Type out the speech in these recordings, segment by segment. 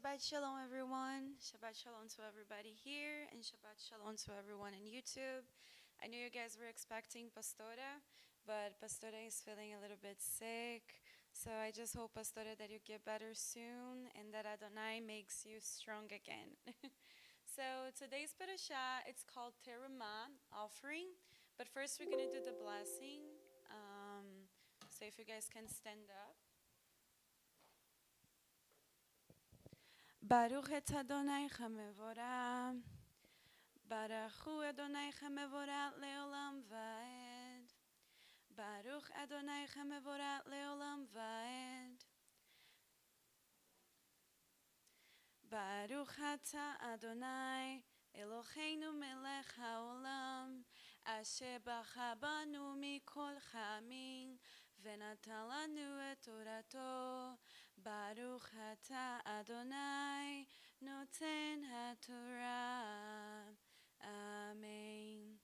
Shabbat Shalom, everyone. Shabbat Shalom to everybody here, and Shabbat Shalom to everyone on YouTube. I know you guys were expecting Pastora, but Pastora is feeling a little bit sick. So I just hope, Pastora, that you get better soon and that Adonai makes you strong again. So today's parasha, it's called T'rumah, offering. But first, we're going to do the blessing. So if you guys can stand up. Baruch et Adonai mevorah. Baruchu Adonai mevorah leolam vaed. Baruch Adonai mevorah leolam vaed. Baruch ata Adonai Eloheinu melech haolam asher bacha banu mikol cha'amim ונתן לנו את תורתו. ברוך אתה אדוני נותן התורה. Amen.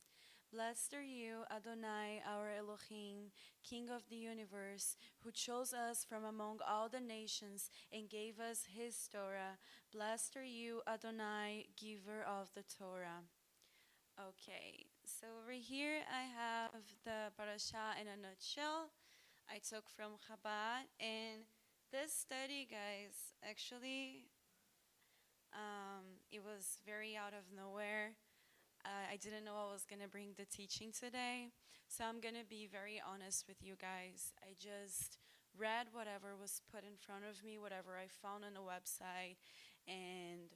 Blessed are you, Adonai, our Elohim, King of the universe, who chose us from among all the nations and gave us his Torah. Blessed are you, Adonai, giver of the Torah. Okay, so over here I have the parasha in a nutshell. I took from Chabad, and this study, guys, actually, it was very out of nowhere. I didn't know I was going to bring the teaching today, so I'm going to be very honest with you guys. I just read whatever was put in front of me, whatever I found on the website, and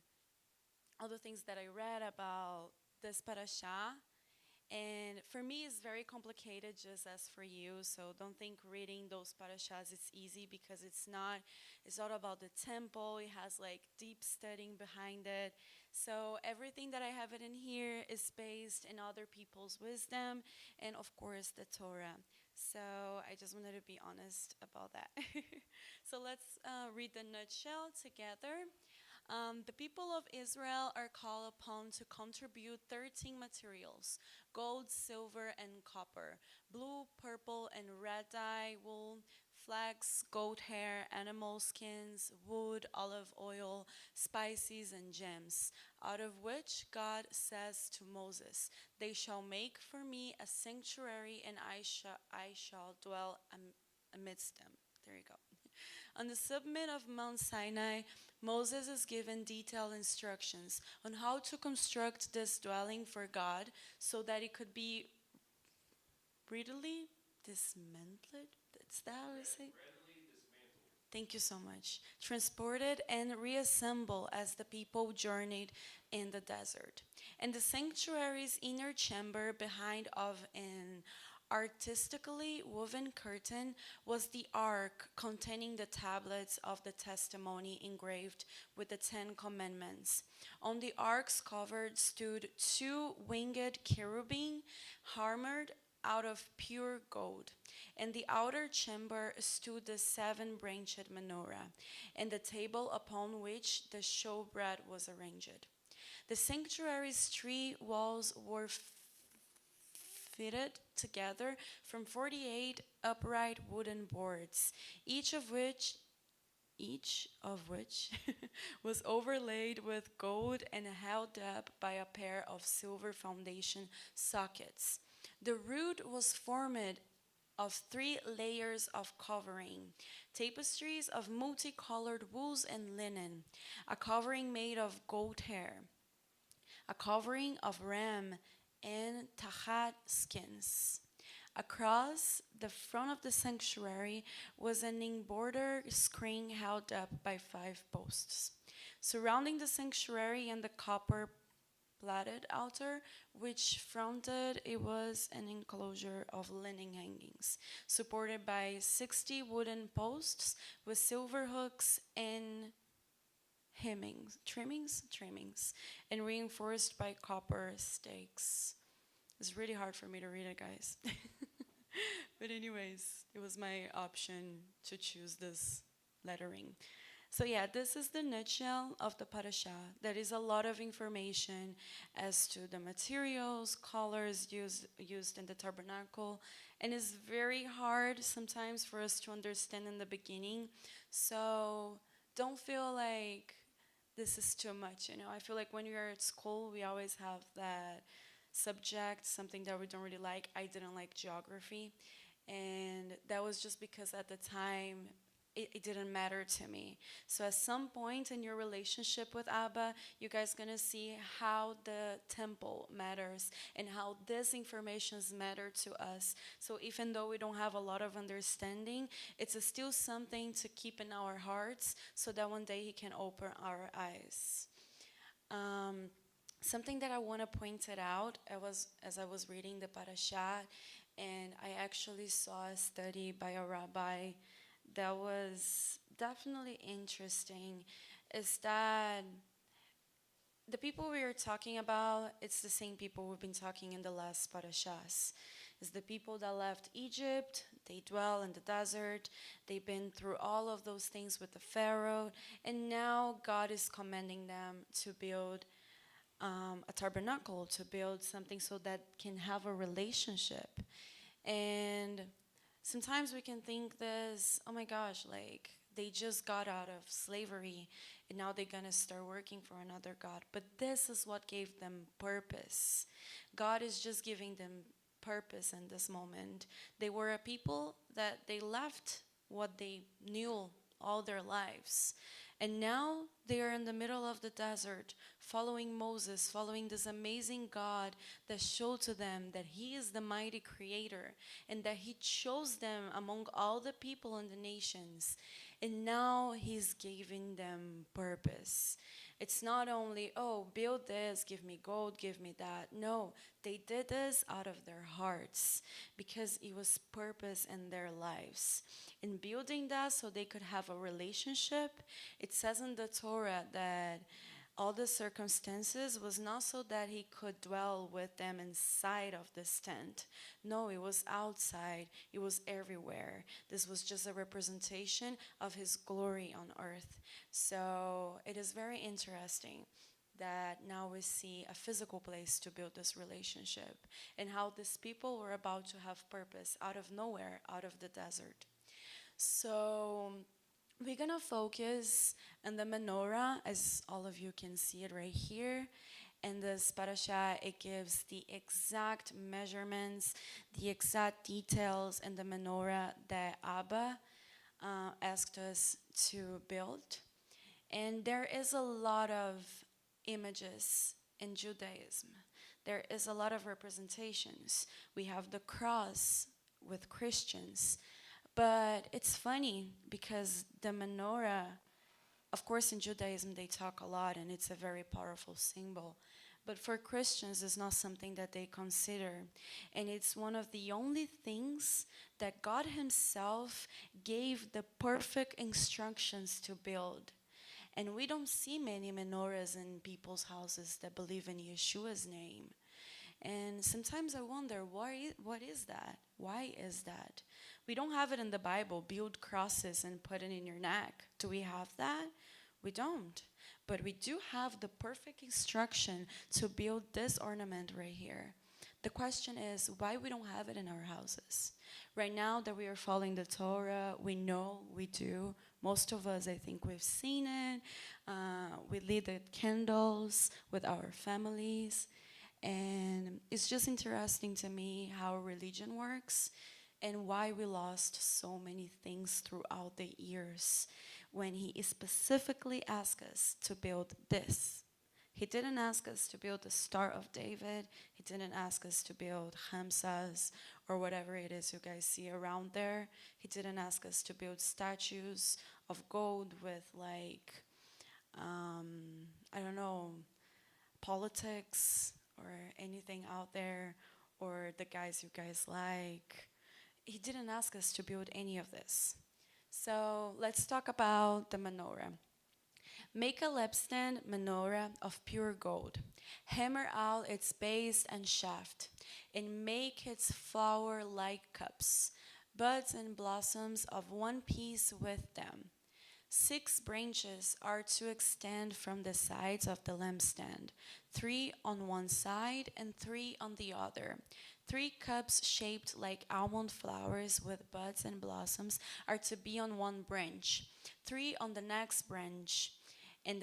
all the things that I read about this parasha. And for me, it's very complicated, just as for you. So don't think reading those parashas is easy, because it's not. It's all about the temple. It has like deep studying behind it. So everything that I have it in here is based in other people's wisdom and, of course, the Torah. So I just wanted to be honest about that. So let's read the nutshell together. The people of Israel are called upon to contribute 13 materials: gold, silver, and copper, blue, purple, and red dye, wool, flax, goat hair, animal skins, wood, olive oil, spices, and gems, out of which God says to Moses, "They shall make for me a sanctuary, and I shall dwell amidst them." There you go. On the summit of Mount Sinai, Moses is given detailed instructions on how to construct this dwelling for God so that it could be readily dismantled. Is that how I say? Thank you so much. Transported and reassembled as the people journeyed in the desert. And the sanctuary's inner chamber, behind of an artistically woven curtain, was the ark containing the tablets of the testimony engraved with the 10 commandments. On the ark's cover stood 2 winged cherubim, armored out of pure gold. In the outer chamber stood the 7-branched menorah, and the table upon which the showbread was arranged. The sanctuary's 3 walls were fitted together from 48 upright wooden boards, each of which was overlaid with gold and held up by a pair of silver foundation sockets. The root was formed of 3 layers of covering, tapestries of multicolored wools and linen, a covering made of goat hair, a covering of ram and tachat skins. Across the front of the sanctuary was an embroidered screen held up by 5 posts. Surrounding the sanctuary and the copper-plated altar, which fronted it, was an enclosure of linen hangings, supported by 60 wooden posts with silver hooks and trimmings, and reinforced by copper stakes. It's really hard for me to read it, guys. But anyways, it was my option to choose this lettering. So yeah, this is the nutshell of the parasha. There is a lot of information as to the materials, colors used in the tabernacle, and it's very hard sometimes for us to understand in the beginning. So don't feel like this is too much. I feel like when you're at school, we always have that subject, something that we don't really like. I didn't like geography, and that was just because at the time it didn't matter to me. So at some point in your relationship with Abba, you guys gonna see how the temple matters and how these informations matter to us. So even though we don't have a lot of understanding, it's still something to keep in our hearts so that one day He can open our eyes. Um, Something that I want to point it out, as I was reading the Parashat, and I actually saw a study by a rabbi that was definitely interesting, is that the people we are talking about, it's the same people we've been talking in the last parashas. It's the people that left Egypt, they dwell in the desert, they've been through all of those things with the Pharaoh, and now God is commanding them to build a tabernacle, to build something so that can have a relationship. And sometimes we can think this, oh my gosh, like they just got out of slavery and now they're gonna start working for another God. But this is what gave them purpose. God is just giving them purpose in this moment. They were a people that they left what they knew all their lives. And now they are in the middle of the desert, following Moses, following this amazing God that showed to them that He is the mighty creator and that He chose them among all the people and the nations. And now He's giving them purpose. It's not only, oh, build this, give me gold, give me that. No, they did this out of their hearts because it was purpose in their lives. In building that so they could have a relationship, it says in the Torah that all the circumstances was not so that He could dwell with them inside of this tent. No, it was outside. It was everywhere. This was just a representation of His glory on earth. So it is very interesting that now we see a physical place to build this relationship and how these people were about to have purpose out of nowhere, out of the desert. So we're gonna focus on the menorah, as all of you can see it right here. And this parasha, it gives the exact measurements, the exact details in the menorah that Abba asked us to build. And there is a lot of images in Judaism. There is a lot of representations. We have the cross with Christians. But it's funny because the menorah, of course, in Judaism they talk a lot and it's a very powerful symbol. But for Christians, it's not something that they consider. And it's one of the only things that God Himself gave the perfect instructions to build. And we don't see many menorahs in people's houses that believe in Yeshua's name. And sometimes I wonder, what is that? Why is that? We don't have it in the Bible, build crosses and put it in your neck. Do we have that? We don't. But we do have the perfect instruction to build this ornament right here. The question is, why we don't have it in our houses? Right now that we are following the Torah, we know we do. Most of us, I think we've seen it. We lit the candles with our families. And it's just interesting to me how religion works and why we lost so many things throughout the years when He specifically asked us to build this. He didn't ask us to build the Star of David. He didn't ask us to build Hamsas or whatever it is you guys see around there. He didn't ask us to build statues of gold with I don't know, politics or anything out there or the guys you guys like. He didn't ask us to build any of this. So let's talk about the menorah. Make a lampstand menorah of pure gold. Hammer out its base and shaft, and make its flower-like cups, buds and blossoms of one piece with them. 6 branches are to extend from the sides of the lampstand, 3 on one side and 3 on the other. 3 cups shaped like almond flowers with buds and blossoms are to be on one branch, 3 on the next branch, and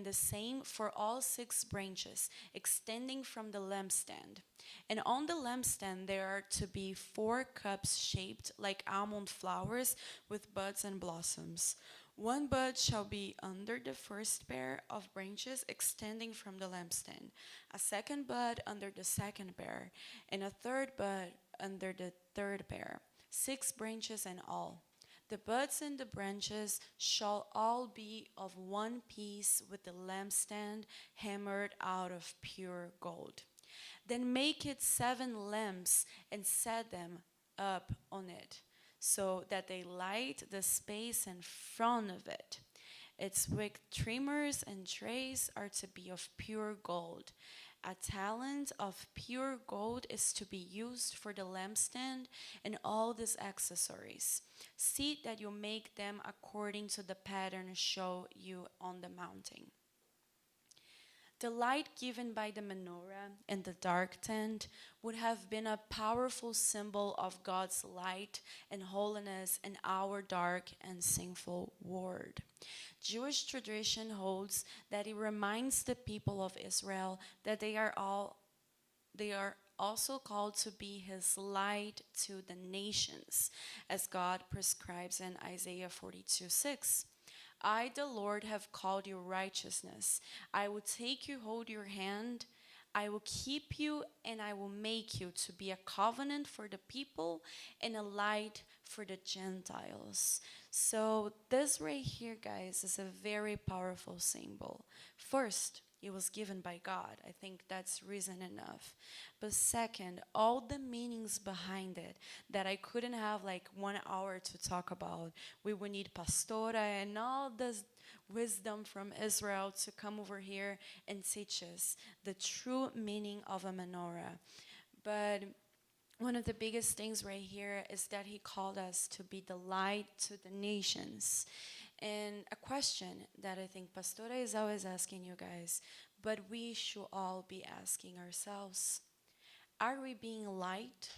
the same for all 6 branches extending from the lampstand. And on the lampstand there are to be 4 cups shaped like almond flowers with buds and blossoms. One bud shall be under the first pair of branches extending from the lampstand, a second bud under the second pair, and a third bud under the third pair, 6 branches in all. The buds and the branches shall all be of one piece with the lampstand hammered out of pure gold. Then make it 7 lamps and set them up on it, so that they light the space in front of it. Its wick trimmers and trays are to be of pure gold. A talent of pure gold is to be used for the lampstand and all these accessories. See that you make them according to the pattern shown you on the mountain. The light given by the menorah and the dark tent would have been a powerful symbol of God's light and holiness in our dark and sinful world. Jewish tradition holds that it reminds the people of Israel that they are also called to be his light to the nations, as God prescribes in Isaiah 42:6. I, the Lord, have called you righteousness. I will take you, hold your hand. I will keep you, and I will make you to be a covenant for the people and a light for the Gentiles. So this right here, guys, is a very powerful symbol. First, it was given by God. I think that's reason enough. But second, all the meanings behind it that I couldn't have like 1 hour to talk about. We would need pastora and all this wisdom from Israel to come over here and teach us the true meaning of a menorah. But one of the biggest things right here is that he called us to be the light to the nations. And a question that I think Pastora is always asking you guys, but we should all be asking ourselves, are we being light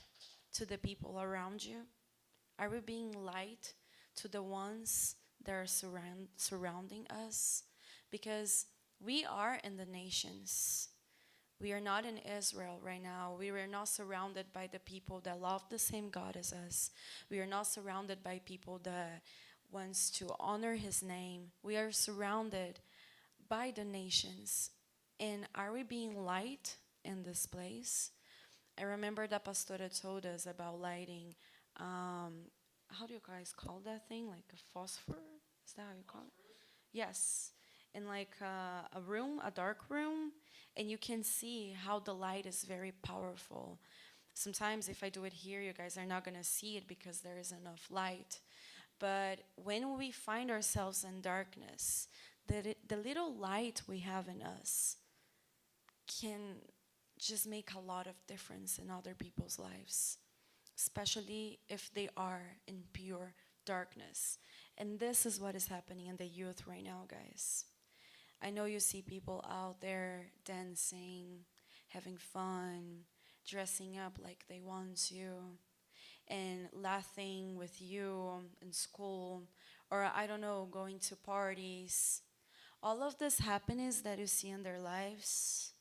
to the people around you? Are we being light to the ones that are surrounding us? Because we are in the nations. We are not in Israel right now. We are not surrounded by the people that love the same God as us. We are not surrounded by people that wants to honor his name. We are surrounded by the nations. And are we being light in this place? I remember that Pastora told us about lighting, how do you guys call that thing? Like a phosphor? Is that how you call it? Yes. In like a room, a dark room, and you can see how the light is very powerful. Sometimes if I do it here, you guys are not going to see it because there is enough light. But when we find ourselves in darkness, the little light we have in us can just make a lot of difference in other people's lives, especially if they are in pure darkness. And this is what is happening in the youth right now, guys. I know you see people out there dancing, having fun, dressing up like they want to, and laughing with you in school, or I don't know, going to parties. All of this happiness that you see in their lives,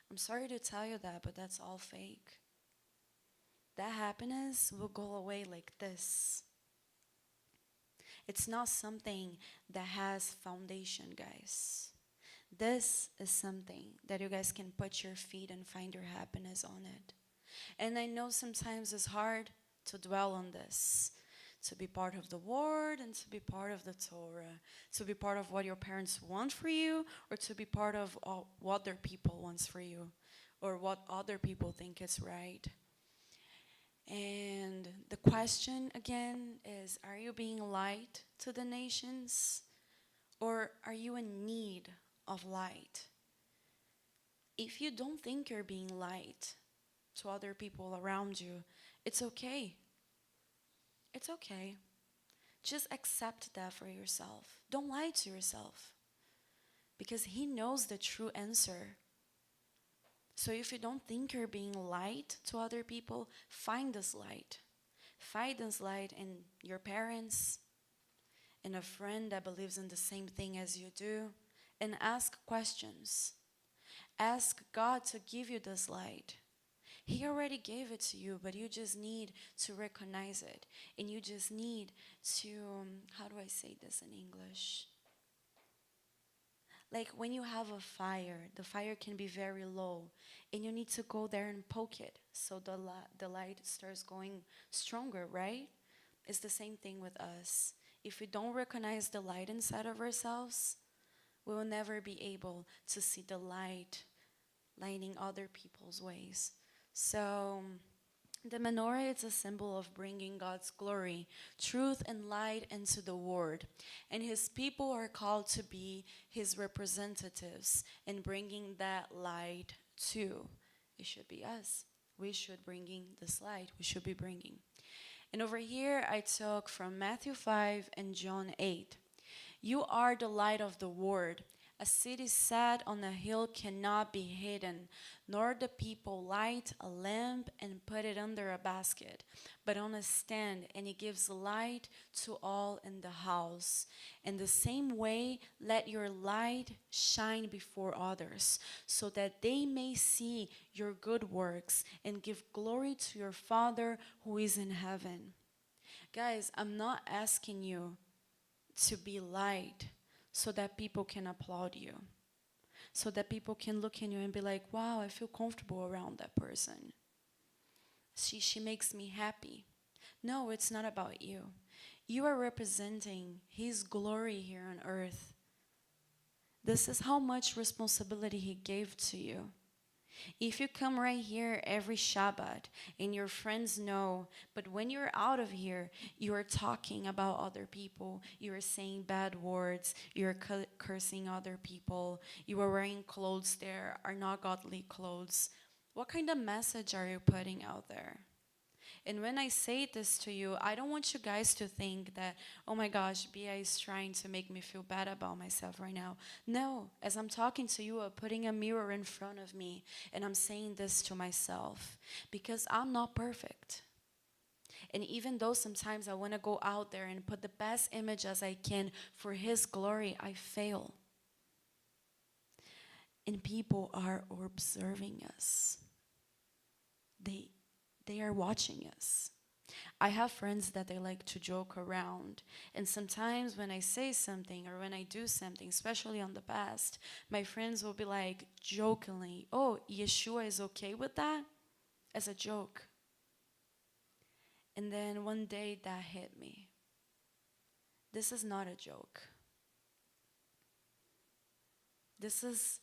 I'm sorry to tell you that, but that's all fake. That happiness will go away like this. It's not something that has foundation, guys. This is something that you guys can put your feet and find your happiness on it. And I know sometimes it's hard to dwell on this, to be part of the word and to be part of the Torah, to be part of what your parents want for you, or to be part of what other people want for you, or what other people think is right. And the question again is, are you being light to the nations, or are you in need of light? If you don't think you're being light to other people around you, it's okay. It's okay. Just accept that for yourself. Don't lie to yourself, because he knows the true answer. So if you don't think you're being light to other people, find this light. Find this light in your parents, in a friend that believes in the same thing as you do, and ask questions. Ask God to give you this light. He already gave it to you, but you just need to recognize it. And you just need to, how do I say this in English? Like when you have a fire, the fire can be very low, and you need to go there and poke it so the light starts going stronger, right? It's the same thing with us. If we don't recognize the light inside of ourselves, we will never be able to see the light lighting other people's ways. So, the menorah is a symbol of bringing God's glory, truth, and light into the world. And his people are called to be his representatives in bringing that light to. It should be us. We should bringing this light. We should be bringing. And over here I took from Matthew 5 and John 8. You are the light of the world. A city set on a hill cannot be hidden, nor the people light a lamp and put it under a basket, but on a stand, and it gives light to all in the house. In the same way, let your light shine before others, so that they may see your good works and give glory to your Father who is in heaven. Guys, I'm not asking you to be light so that people can applaud you, so that people can look in you and be like, wow, I feel comfortable around that person. She makes me happy. No, it's not about you. You are representing his glory here on earth. This is how much responsibility he gave to you. If you come right here every Shabbat and your friends know, but when you're out of here, you are talking about other people, you are saying bad words, you are cursing other people, you are wearing clothes that are not godly clothes, what kind of message are you putting out there? And when I say this to you, I don't want you guys to think that, oh my gosh, Bia is trying to make me feel bad about myself right now. No, as I'm talking to you, I'm putting a mirror in front of me and I'm saying this to myself because I'm not perfect. And even though sometimes I want to go out there and put the best image as I can for his glory, I fail. And people are observing us. They are watching us. I have friends that they like to joke around. And sometimes when I say something or when I do something, especially on the past, my friends will be like jokingly, oh, Yeshua is okay with that? As a joke. And then one day that hit me. This is not a joke. This is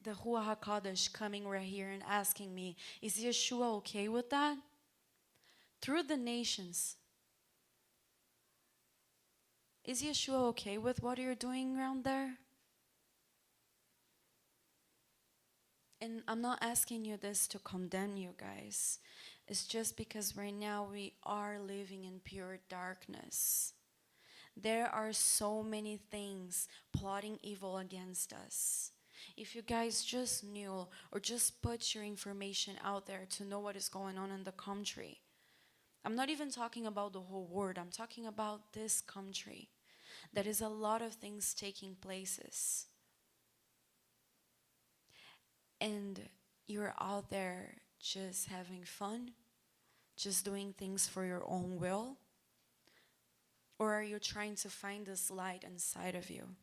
the Ruach HaKodesh coming right here and asking me, is Yeshua okay with that? Through the nations. Is Yeshua okay with what you're doing around there? And I'm not asking you this to condemn you guys. It's just because right now we are living in pure darkness. There are so many things plotting evil against us. If you guys just knew or just put your information out there to know what is going on in the country. I'm not even talking about the whole world. I'm talking about this country. There is a lot of things taking places. And you're out there just having fun, just doing things for your own will? Or are you trying to find this light inside of you?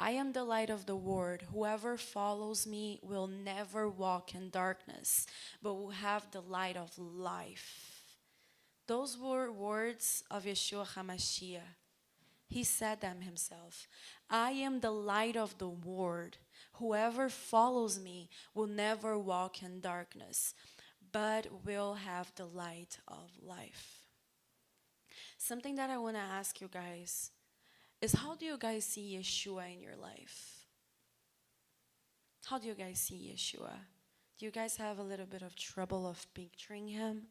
I am the light of the world. Whoever follows me will never walk in darkness, but will have the light of life. Those were words of Yeshua HaMashiach. He said them himself. I am the light of the world. Whoever follows me will never walk in darkness, but will have the light of life. Something that I want to ask you guys is, how do you guys see Yeshua in your life? How do you guys see Yeshua? Do you guys have a little bit of trouble of picturing him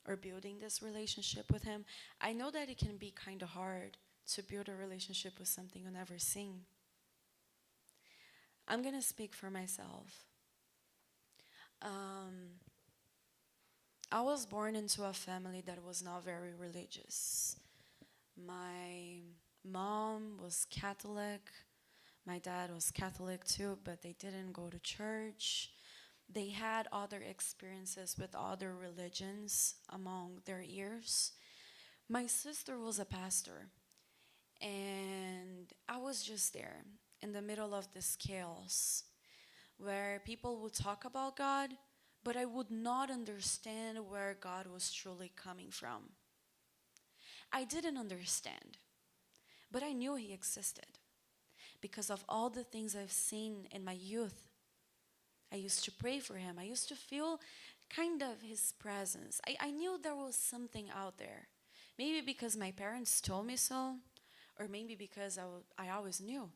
or building this relationship with him? I know that it can be kind of hard to build a relationship with something you never seen. I'm going to speak for myself. I was born into a family that was not very religious. My mom was Catholic. My dad was Catholic too, but they didn't go to church. They had other experiences with other religions among their years. My sister was a pastor, and I was just there in the middle of this chaos where people would talk about God, but I would not understand where God was truly coming from. I didn't understand, but I knew He existed because of all the things I've seen in my youth. I used to pray for Him. I used to feel kind of His presence. I knew there was something out there. Maybe because my parents told me so, or maybe because I always knew.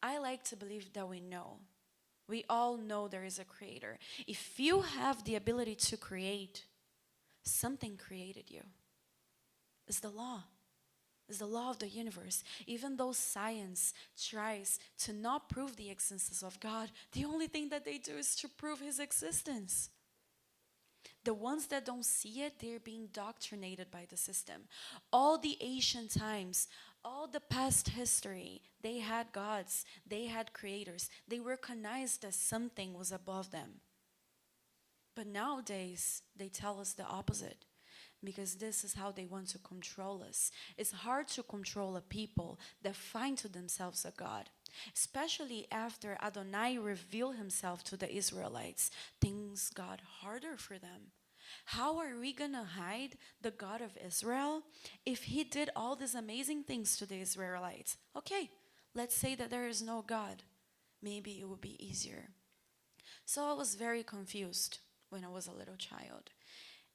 I like to believe that we know. We all know there is a creator. If you have the ability to create, something created you. It's the law. It's the law of the universe. Even though science tries to not prove the existence of God, the only thing that they do is to prove His existence. The ones that don't see it, they're being indoctrinated by the system. All the ancient times, all the past history, they had gods, they had creators. They recognized that something was above them. But nowadays, they tell us the opposite, because this is how they want to control us. It's hard to control a people that find to themselves a God. Especially after Adonai revealed himself to the Israelites, things got harder for them. How are we going to hide the God of Israel if He did all these amazing things to the Israelites? Okay, let's say that there is no God. Maybe it would be easier. So I was very confused when I was a little child.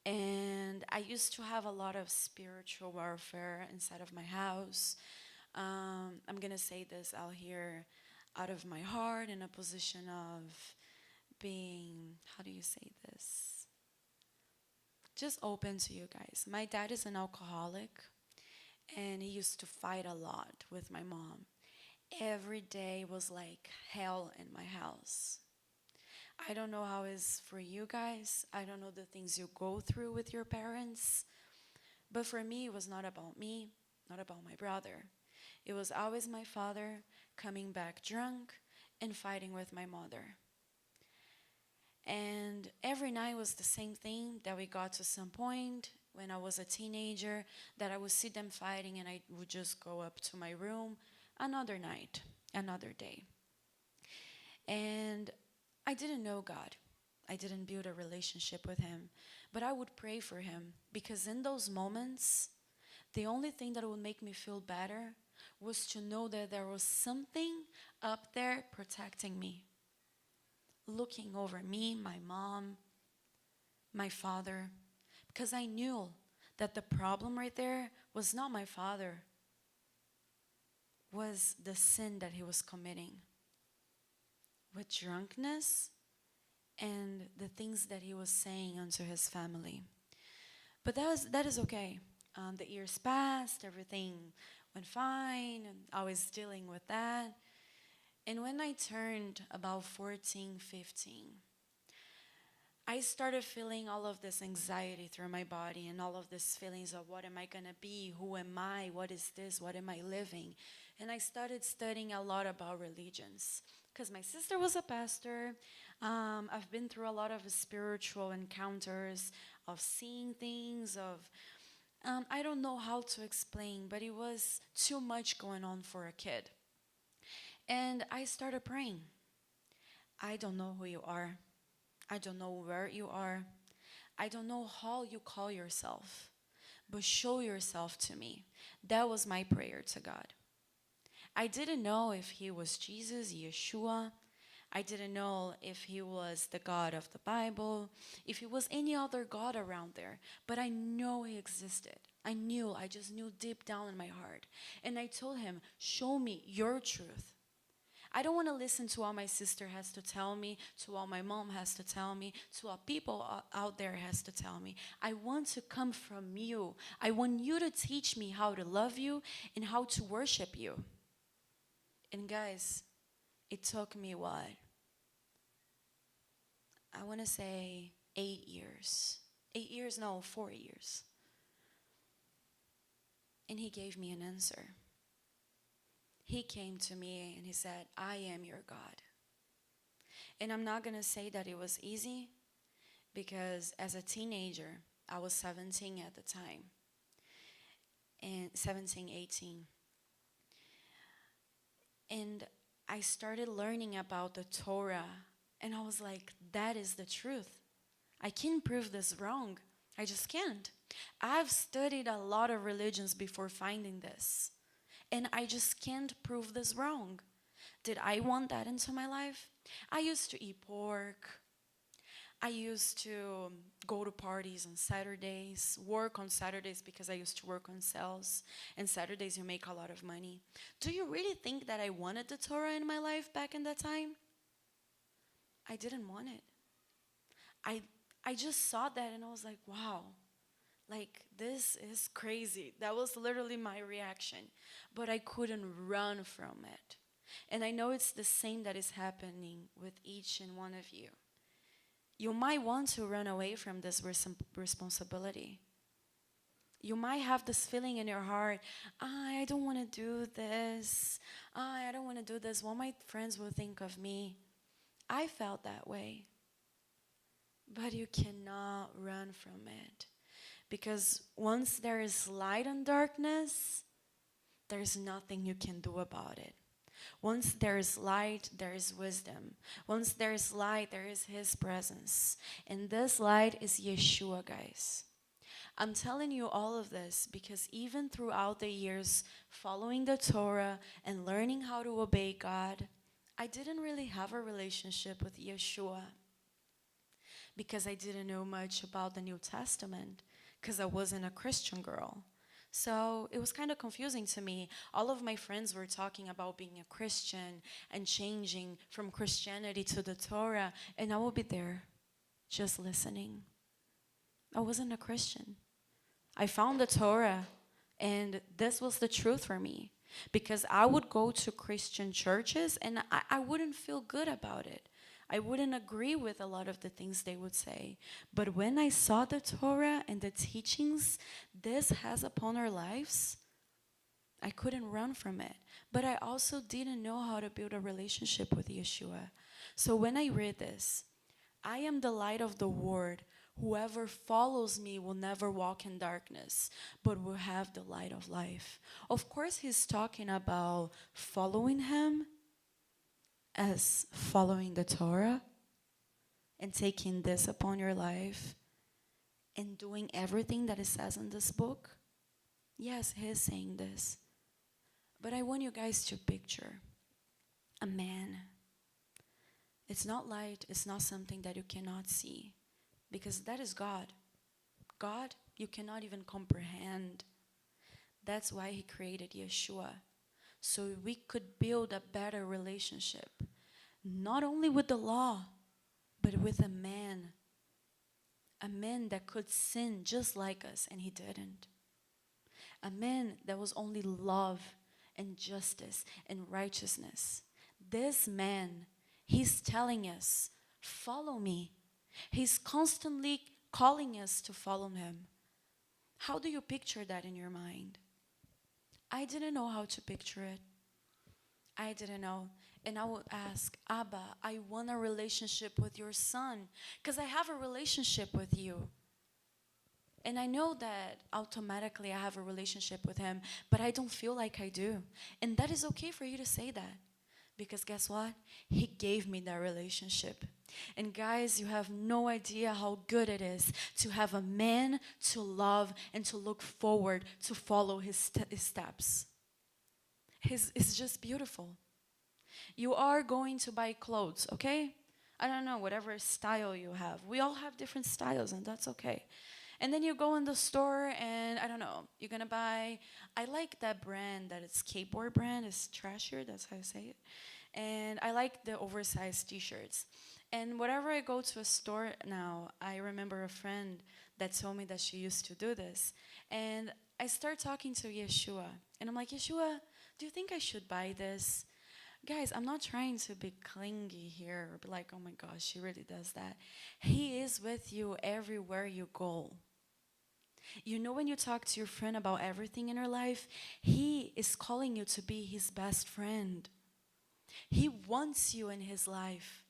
And I used to have a lot of spiritual warfare inside of my house. I'm going to say this out here out of my heart in a position of being, how do you say this? Just open to you guys. My dad is an alcoholic, and he used to fight a lot with my mom. Every day was like hell in my house. I don't know how it's for you guys. I don't know the things you go through with your parents. But for me, it was not about me, not about my brother. It was always my father coming back drunk and fighting with my mother. And every night was the same thing, that we got to some point when I was a teenager that I would see them fighting and I would just go up to my room another night, another day. And I didn't know God. I didn't build a relationship with Him. But I would pray for Him, because in those moments, the only thing that would make me feel better was to know that there was something up there protecting me, looking over me, my mom, my father, because I knew that the problem right there was not my father, was the sin that he was committing with drunkenness and the things that he was saying unto his family. But that is okay. The years passed, everything went fine, and I was dealing with that. And when I turned about 14, 15, I started feeling all of this anxiety through my body and all of these feelings of what am I going to be, who am I, what is this, what am I living? And I started studying a lot about religions, because my sister was a pastor. I've been through a lot of spiritual encounters, of seeing things, of I don't know how to explain, but it was too much going on for a kid. And I started praying. I don't know who you are. I don't know where you are. I don't know how you call yourself, but show yourself to me. That was my prayer to God. I didn't know if He was Jesus, Yeshua. I didn't know if He was the God of the Bible, if He was any other God around there. But I know He existed. I just knew deep down in my heart. And I told Him, show me your truth. I don't want to listen to what my sister has to tell me, to what my mom has to tell me, to what people out there has to tell me. I want to come from you. I want you to teach me how to love you and how to worship you. And guys, it took me what? I want to say 8 years. 8 years? No, 4 years. And He gave me an answer. he came to me and he said, I am your God. And I'm not going to say that it was easy because as a teenager, I was 17 at the time, and 17, 18. And I started learning about the Torah, and I was like, that is the truth. I can't prove this wrong. I just can't. I've studied a lot of religions before finding this, and I just can't prove this wrong. Did I want that into my life? I used to eat pork. I used to go to parties on Saturdays, work on Saturdays because I used to work on sales. And Saturdays you make a lot of money. Do you really think that I wanted the Torah in my life back in that time? I didn't want it. I just saw that and I was like, wow, like this is crazy. That was literally my reaction. But I couldn't run from it. And I know it's the same that is happening with each and one of you. You might want to run away from this responsibility. You might have this feeling in your heart, I don't want to do this. I don't want to do this. What my friends will think of me. I felt that way. But you cannot run from it. Because once there is light and darkness, there's nothing you can do about it. Once there is light, there is wisdom. Once there is light, there is His presence. And this light is Yeshua, guys. I'm telling you all of this because even throughout the years following the Torah and learning how to obey God, I didn't really have a relationship with Yeshua because I didn't know much about the New Testament because I wasn't a Christian girl. So it was kind of confusing to me. All of my friends were talking about being a Christian and changing from Christianity to the Torah, and I would be there just listening. I wasn't a Christian. I found the Torah, and this was the truth for me because I would go to Christian churches and I wouldn't feel good about it. I wouldn't agree with a lot of the things they would say. But when I saw the Torah and the teachings this has upon our lives, I couldn't run from it. But I also didn't know how to build a relationship with Yeshua. So when I read this, I am the light of the world. Whoever follows me will never walk in darkness, but will have the light of life. Of course, he's talking about following him as following the Torah and taking this upon your life and doing everything that it says in this book. Yes, he is saying this. But I want you guys to picture a man. It's not light, it's not something that you cannot see because that is God. God, you cannot even comprehend. That's why he created Yeshua. So we could build a better relationship, not only with the law, but with a man that could sin just like us, and he didn't. A man that was only love and justice and righteousness. This man, he's telling us, follow me. He's constantly calling us to follow him. How do you picture that in your mind? I didn't know how to picture it. I didn't know. And I would ask, Abba, I want a relationship with your son because I have a relationship with you. And I know that automatically I have a relationship with him, but I don't feel like I do. And that is okay for you to say that. Because guess what? He gave me that relationship. And guys, you have no idea how good it is to have a man to love and to look forward to follow his steps. It's just beautiful. You are going to buy clothes, okay? I don't know, whatever style you have. We all have different styles, and that's okay. And then you go in the store and, I don't know, you're going to buy, I like that brand, that it's skateboard brand, it's Trashier, that's how you say it. And I like the oversized t-shirts. And whenever I go to a store now, I remember a friend that told me that she used to do this. And I start talking to Yeshua. And I'm like, Yeshua, do you think I should buy this? Guys, I'm not trying to be clingy here or be like, oh my gosh, she really does that. He is with you everywhere you go. You know, when you talk to your friend about everything in your life, he is calling you to be his best friend. He wants you in his life.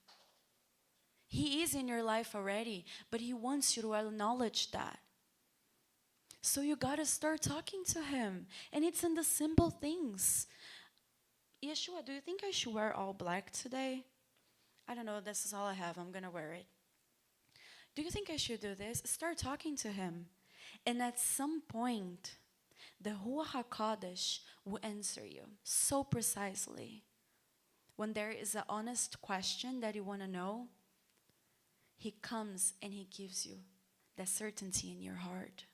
He is in your life already, but he wants you to acknowledge that. So you gotta start talking to him. And it's in the simple things. Yeshua, do you think I should wear all black today? I don't know, this is all I have. I'm gonna wear it. Do you think I should do this? Start talking to him. And at some point, the Ruach HaKodesh will answer you so precisely. When there is an honest question that you want to know, he comes and he gives you that certainty in your heart.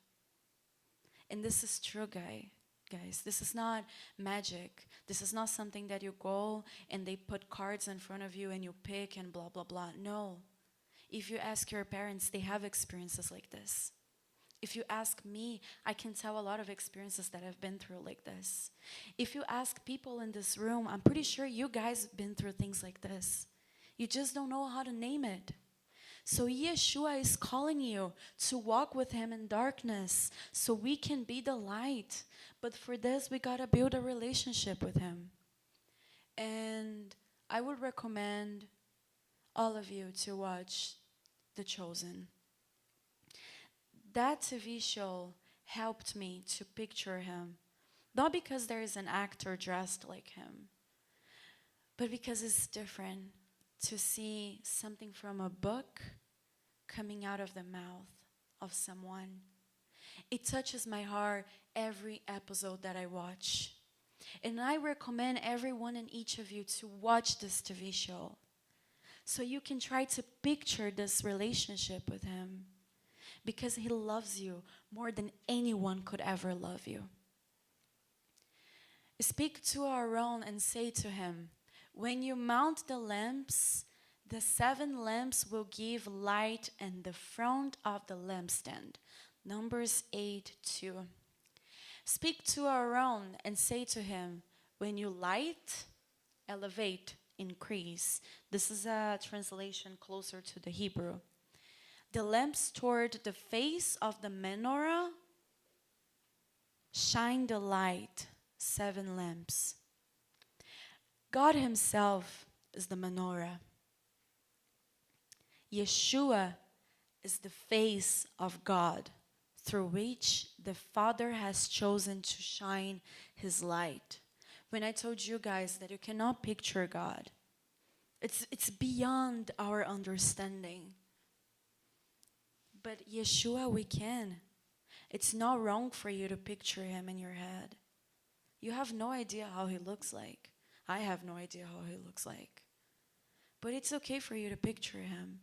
And this is true, guys. This is not magic. This is not something that you go and they put cards in front of you and you pick and blah, blah, blah. No. If you ask your parents, they have experiences like this. If you ask me, I can tell a lot of experiences that I've been through like this. If you ask people in this room, I'm pretty sure you guys have been through things like this. You just don't know how to name it. So Yeshua is calling you to walk with him in darkness so we can be the light. But for this, we gotta build a relationship with him. And I would recommend all of you to watch The Chosen. That TV show helped me to picture him. Not because there is an actor dressed like him, but because it's different to see something from a book coming out of the mouth of someone. It touches my heart every episode that I watch. And I recommend everyone and each of you to watch this TV show so you can try to picture this relationship with him. Because he loves you more than anyone could ever love you. Speak to Aaron and say to him, when you mount the lamps, the 7 lamps will give light in the front of the lampstand. Numbers 8:2. Speak to Aaron and say to him, when you light, elevate, increase. This is a translation closer to the Hebrew. The lamps toward the face of the menorah shine the light, 7 lamps. God himself is the menorah. Yeshua is the face of God through which the Father has chosen to shine his light. When I told you guys that you cannot picture God, it's beyond our understanding. But Yeshua, we can. It's not wrong for you to picture him in your head. You have no idea how he looks like. I have no idea how he looks like. But it's okay for you to picture him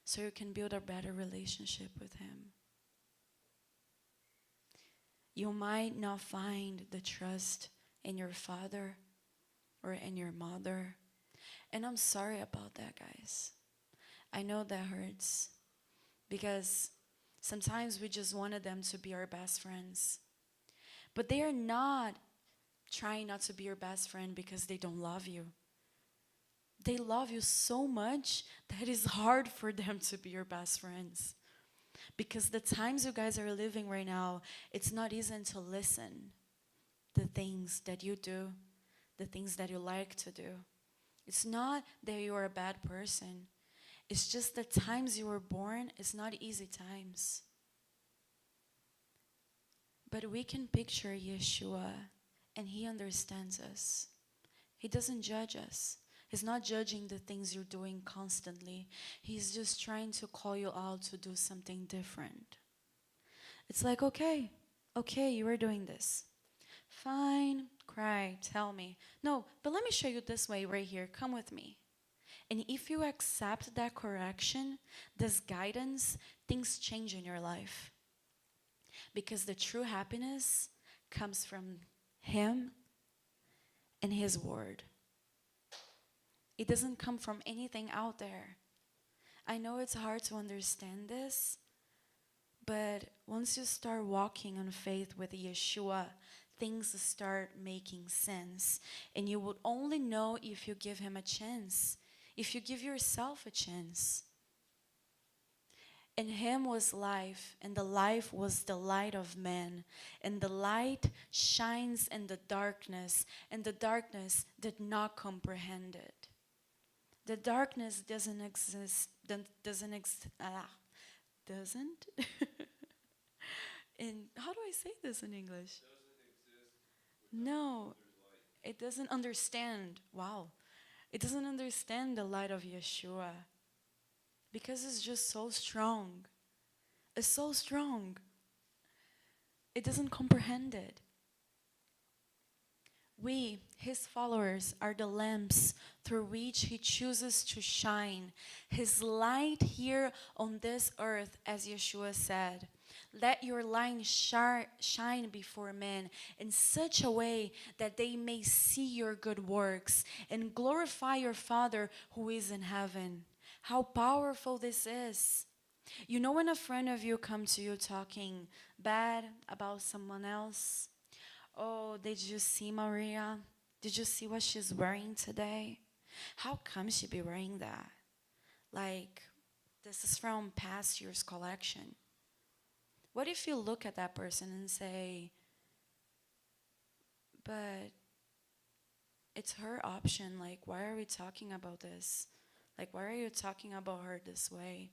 so you can build a better relationship with him. You might not find the trust in your father or in your mother. And I'm sorry about that, guys. I know that hurts. Because sometimes we just wanted them to be our best friends. But they are not trying not to be your best friend because they don't love you. They love you so much that it's hard for them to be your best friends. Because the times you guys are living right now, it's not easy to listen the things that you do, the things that you like to do. It's not that you're a bad person. It's just the times you were born, it's not easy times. But we can picture Yeshua, and he understands us. He doesn't judge us. He's not judging the things you're doing constantly. He's just trying to call you out to do something different. It's like, okay, you are doing this. Fine, cry, tell me. No, but let me show you this way right here. Come with me. And if you accept that correction, this guidance, things change in your life. Because the true happiness comes from him and his word. It doesn't come from anything out there. I know it's hard to understand this, but once you start walking on faith with Yeshua, things start making sense. And you will only know if you give him a chance. If you give yourself a chance. In him was life, and the life was the light of men. And the light shines in the darkness, and the darkness did not comprehend it. The darkness doesn't exist, doesn't? In, how do I say this in English? No, it doesn't understand. Wow. It doesn't understand the light of Yeshua because it's just so strong. It's so strong. It doesn't comprehend it. We, his followers, are the lamps through which he chooses to shine. His light here on this earth, as Yeshua said. Let your light shine before men in such a way that they may see your good works and glorify your Father who is in heaven. How powerful this is. You know when a friend of you comes to you talking bad about someone else? Oh, did you see Maria? Did you see what she's wearing today? How come she be wearing that? Like, this is from past year's collection. What if you look at that person and say, but it's her option. Like, why are we talking about this? Like, why are you talking about her this way?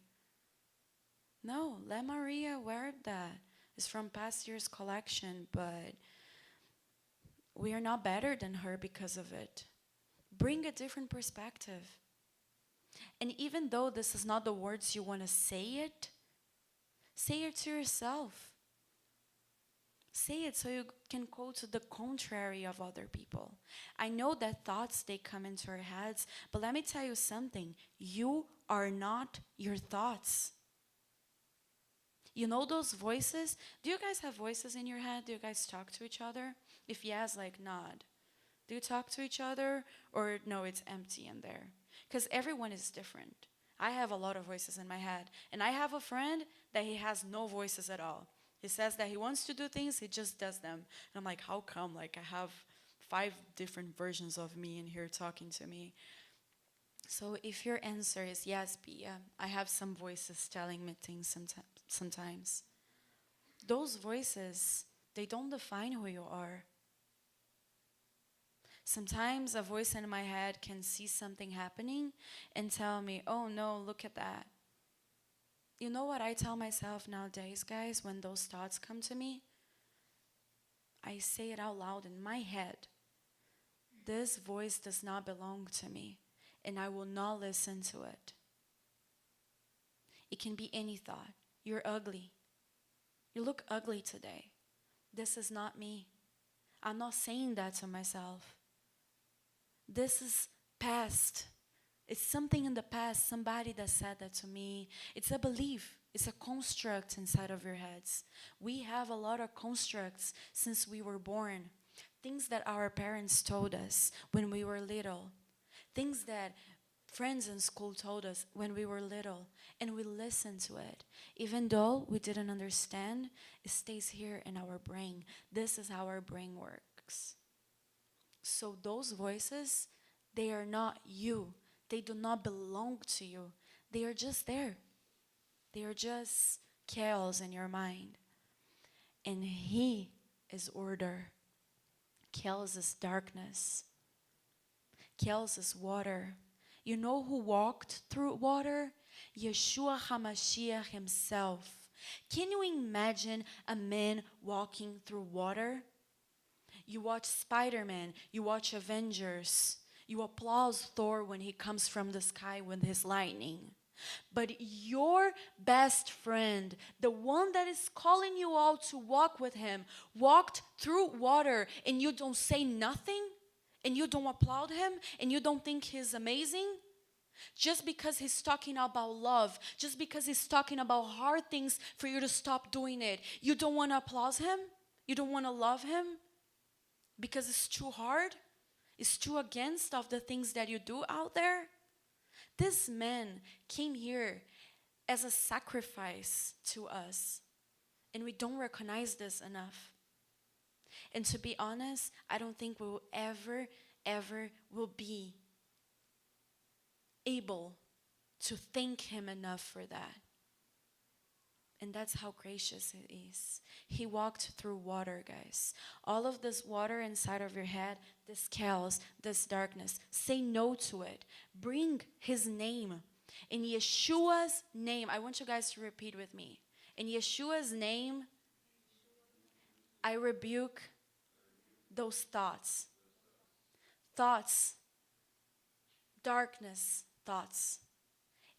No, let Maria wear that. It's from past year's collection, but we are not better than her because of it. Bring a different perspective. And even though this is not the words you want to say it to yourself. Say it so you can go to the contrary of other people. I know that thoughts, they come into our heads, but let me tell you something. You are not your thoughts. You know those voices? Do you guys have voices in your head? Do you guys talk to each other? If yes, like nod. Do you talk to each other? Or no, it's empty in there? Because everyone is different. I have a lot of voices in my head. And I have a friend that he has no voices at all. He says that he wants to do things, he just does them. And I'm like, how come? Like, I have 5 different versions of me in here talking to me. So if your answer is yes, Pia, I have some voices telling me things sometimes. Those voices, they don't define who you are. Sometimes a voice in my head can see something happening and tell me, oh no, look at that. You know what I tell myself nowadays, guys, when those thoughts come to me? I say it out loud in my head. This voice does not belong to me, and I will not listen to it. It can be any thought. You're ugly. You look ugly today. This is not me. I'm not saying that to myself. This is past. It's something in the past, somebody that said that to me. It's a belief. It's a construct inside of your heads. We have a lot of constructs since we were born. Things that our parents told us when we were little. Things that friends in school told us when we were little. And we listened to it. Even though we didn't understand, it stays here in our brain. This is how our brain works. So those voices, they are not you. They do not belong to you. They are just there. They are just chaos in your mind. And he is order. Chaos is darkness. Chaos is water. You know who walked through water? Yeshua HaMashiach himself. Can you imagine a man walking through water? You watch Spider-Man. You watch Avengers. You applaud Thor when he comes from the sky with his lightning. But your best friend, the one that is calling you out to walk with him, walked through water and you don't say nothing? And you don't applaud him? And you don't think he's amazing? Just because he's talking about love, just because he's talking about hard things for you to stop doing it, you don't want to applaud him? You don't want to love him? Because it's too hard? It's too against of the things that you do out there? This man came here as a sacrifice to us. And we don't recognize this enough. And to be honest, I don't think we will ever will be able to thank him enough for that. And that's how gracious He is. He walked through water, guys. All of this water inside of your head, this chaos, this darkness, say no to it. Bring His name. In Yeshua's name, I want you guys to repeat with me. In Yeshua's name, I rebuke those thoughts. Thoughts, darkness thoughts.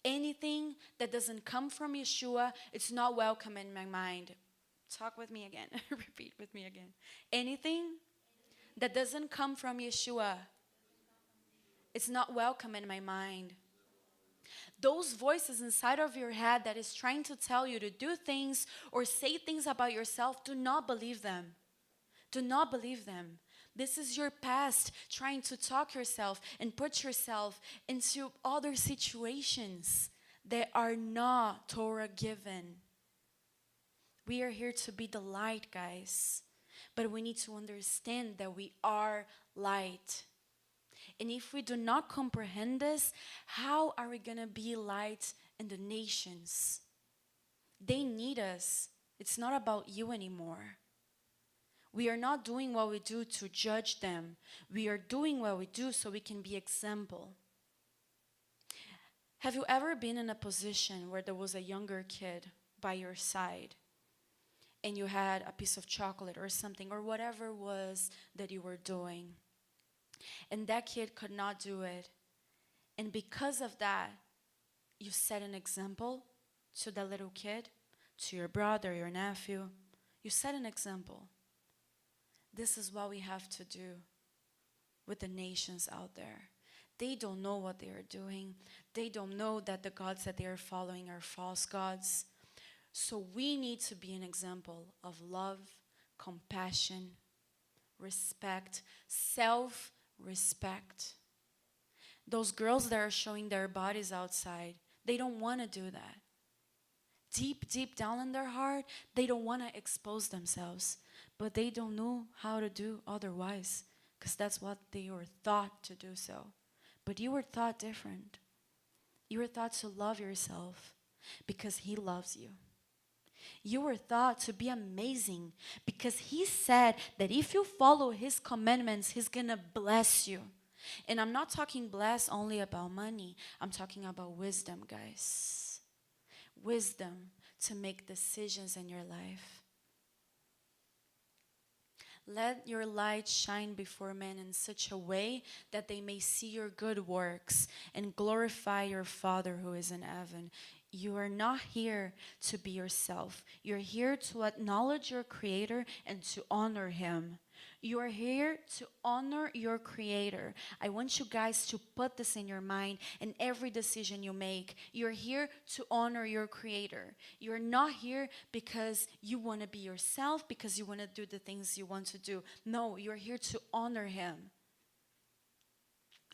Anything that doesn't come from Yeshua, it's not welcome in my mind. Talk with me again. Repeat with me again. Anything that doesn't come from Yeshua, it's not welcome in my mind. Those voices inside of your head that is trying to tell you to do things or say things about yourself, do not believe them. Do not believe them. This is your past trying to talk yourself and put yourself into other situations that are not Torah given. We are here to be the light, guys. But we need to understand that we are light. And if we do not comprehend this, how are we going to be light in the nations? They need us. It's not about you anymore. We are not doing what we do to judge them. We are doing what we do so we can be example. Have you ever been in a position where there was a younger kid by your side and you had a piece of chocolate or something or whatever it was that you were doing, and that kid could not do it, and because of that you set an example to that little kid, to your brother, your nephew, you set an example. This is what we have to do with the nations out there. They don't know what they are doing. They don't know that the gods that they are following are false gods. So we need to be an example of love, compassion, respect, self-respect. Those girls that are showing their bodies outside, they don't want to do that. Deep down in their heart, they don't want to expose themselves. But they don't know how to do otherwise, because that's what they were taught to do so. But you were taught different. You were taught to love yourself because He loves you. You were thought to be amazing because He said that if you follow His commandments, He's going to bless you. And I'm not talking bless only about money. I'm talking about wisdom, guys. Wisdom to make decisions in your life. Let your light shine before men in such a way that they may see your good works and glorify your Father who is in heaven. You are not here to be yourself. You're here to acknowledge your Creator and to honor Him. You are here to honor your Creator. I want you guys to put this in your mind in every decision you make. You're here to honor your Creator. You're not here because you want to be yourself, because you want to do the things you want to do. No, you're here to honor Him.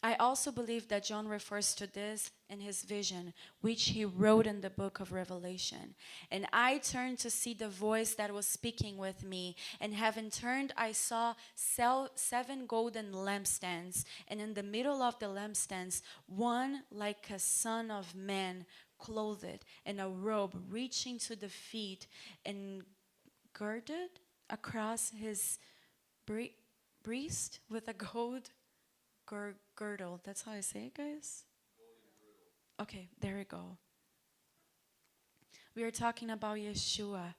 I also believe that John refers to this in his vision, which he wrote in the book of Revelation. And I turned to see the voice that was speaking with me. And having turned, I saw 7 golden lampstands. And in the middle of the lampstands, one like a son of man, clothed in a robe reaching to the feet and girded across his breast with a gold girdle. That's how I say it, guys? Okay, there we go. We are talking about Yeshua.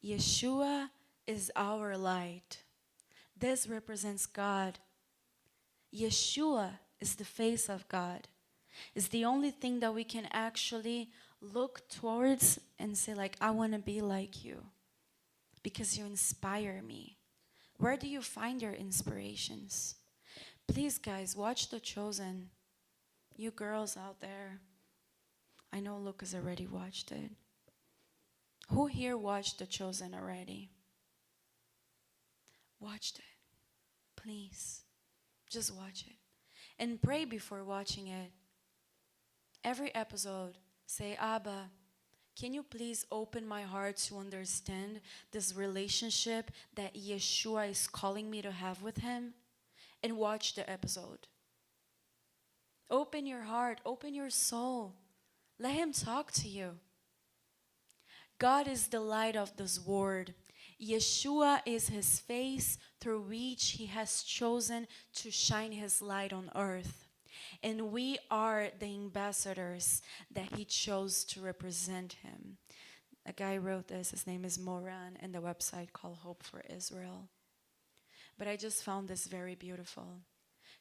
Yeshua is our light. This represents God. Yeshua is the face of God. It's the only thing that we can actually look towards and say, like, I want to be like you because you inspire me. Where do you find your inspirations? Please, guys, watch The Chosen. You girls out there. I know Lucas already watched it. Who here watched The Chosen already? Watched it. Please. Just watch it. And pray before watching it. Every episode, say, Abba, can you please open my heart to understand this relationship that Yeshua is calling me to have with Him? And watch the episode. Open your heart, open your soul. Let Him talk to you. God is the light of this world. Yeshua is his face through which he has chosen to shine his light on earth. And we are the ambassadors that he chose to represent him. A guy wrote this, his name is Moran, and the website called Hope for Israel. But I just found this very beautiful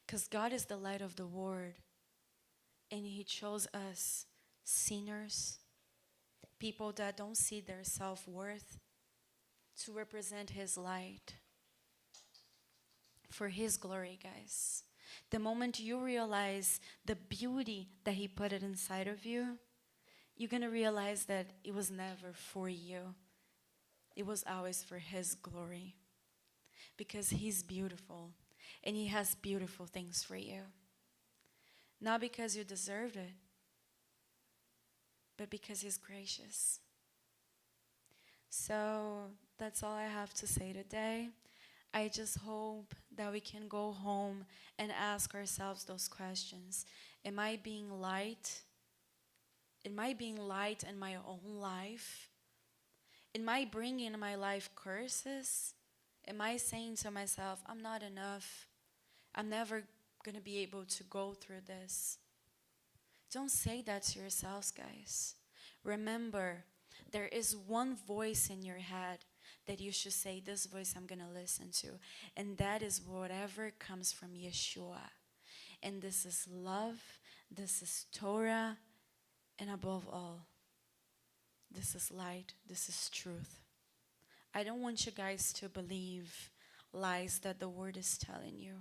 because God is the light of the world, and he chose us, sinners, people that don't see their self-worth, to represent his light for his glory, guys. The moment you realize the beauty that he put it inside of you, you're going to realize that it was never for you. It was always for his glory. Because he's beautiful and he has beautiful things for you. Not because you deserved it, but because he's gracious. So that's all I have to say today. I just hope that we can go home and ask ourselves those questions. Am I being light? Am I being light in my own life? Am I bringing in my life curses? Am I saying to myself, I'm not enough. I'm never going to be able to go through this. Don't say that to yourselves, guys. Remember, there is one voice in your head that you should say, this voice I'm going to listen to. And that is whatever comes from Yeshua. And this is love, this is Torah, and above all, this is light, this is truth. I don't want you guys to believe lies that the word is telling you,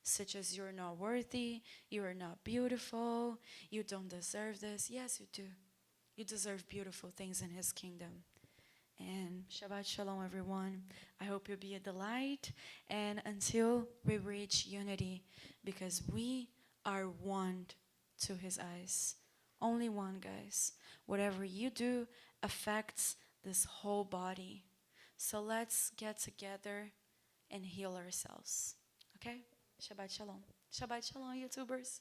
such as you're not worthy, you are not beautiful, you don't deserve this. Yes, you do. You deserve beautiful things in his kingdom. And Shabbat Shalom, everyone. I hope you'll be a delight. And until we reach unity, because we are one to his eyes. Only one, guys. Whatever you do affects this whole body. So let's get together and heal ourselves. Okay? Shabbat Shalom. Shabbat Shalom, YouTubers.